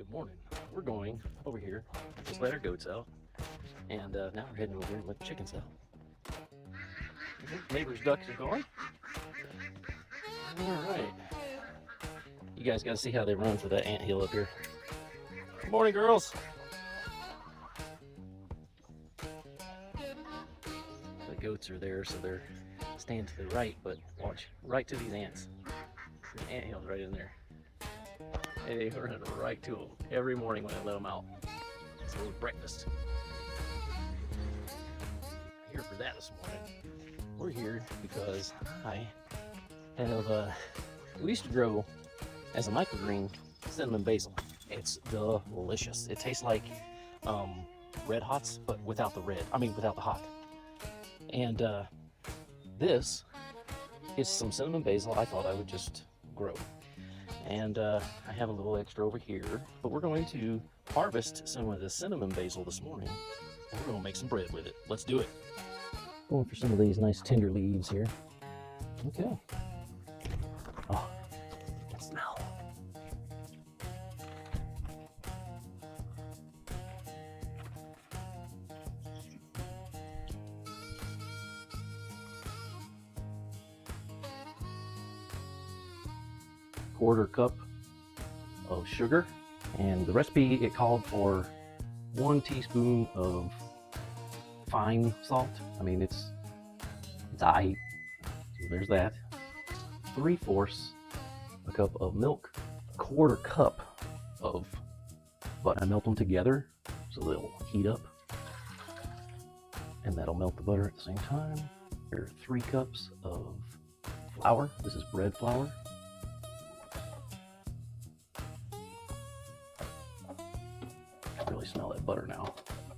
Good morning. We're going over here. Just let our goats out. And now we're heading over here and let the chickens out. Neighbor's ducks are going. Alright. You guys got to see how they run for that anthill up here. Good morning, girls. The goats are there, so they're staying to the right, but watch, right to these ants. The anthill's right in there. They run right to them every morning when I let them out. It's a little breakfast. Here for that this morning. We're here because I have, we used to grow as a microgreen cinnamon basil. It's delicious. It tastes like Red Hots, but without the red. I mean, without the hot. And this is some cinnamon basil I thought I would just grow. And I have a little extra over here, but we're going to harvest some of the cinnamon basil this morning, and we're going to make some bread with it. Let's do it. Going for some of these nice tender leaves here. Okay. Oh, that smell. Quarter cup of sugar, and the recipe, it called for 1 teaspoon of fine salt. I mean, it's aight, so there's that. 3/4 a cup of milk, 1/4 cup of butter. I melt them together so they'll heat up, and that'll melt the butter at the same time. Here are 3 cups of flour. This is bread flour. Really smell that butter now.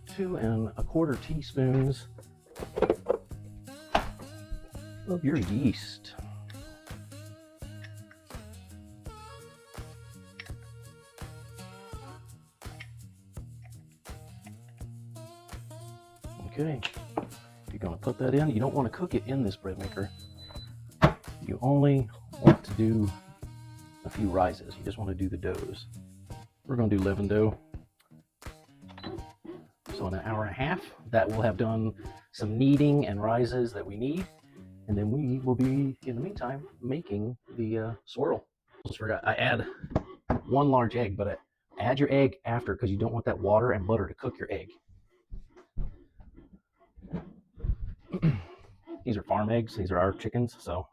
2 1/4 teaspoons of your yeast. Okay, you're going to put that in. You don't want to cook it in this bread maker. You only want to do a few rises. You just want to do the doughs. We're going to do leavened dough. So in 1.5 hours, that will have done some kneading and rises that we need. And then we will be, in the meantime, making the swirl. Almost forgot, I add 1 large egg, but add your egg after because you don't want that water and butter to cook your egg. These are farm eggs. These are our chickens. So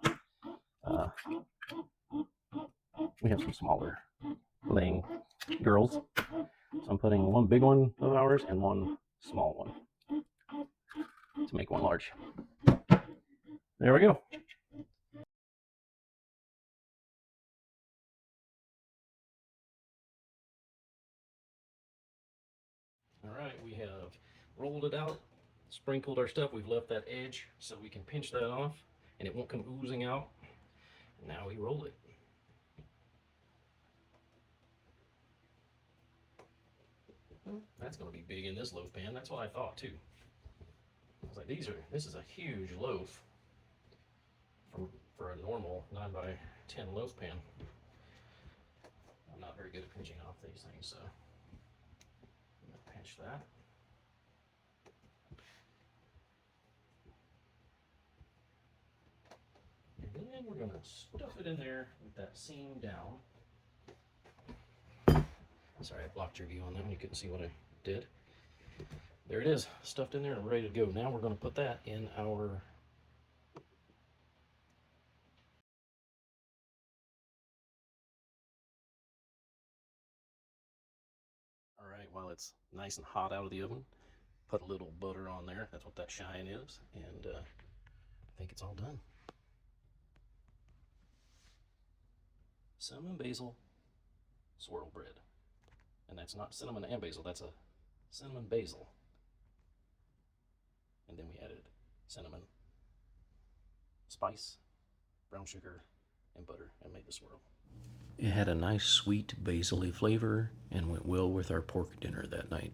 we have some smaller laying girls. So I'm putting 1 big one of ours and 1 small one to make 1 large. There we go. All right, we have rolled it out, sprinkled our stuff. We've left that edge so we can pinch that off and it won't come oozing out. Now we roll it. That's going to be big in this loaf pan. That's what I thought too. I was like, this is a huge loaf for a normal 9x10 loaf pan. I'm not very good at pinching off these things, so I'm going to pinch that. And then we're going to stuff it in there with that seam down. Sorry, I blocked your view on that one. You couldn't see what I did. There it is, stuffed in there and ready to go. Now we're going to put that in our Alright, while it's nice and hot out of the oven, put a little butter on there. That's what that shine is. And I think it's all done. Cinnamon basil swirl bread. And that's not cinnamon and basil, that's a cinnamon basil. And then we added cinnamon, spice, brown sugar, and butter and made the swirl. It had a nice sweet basil-y flavor and went well with our pork dinner that night.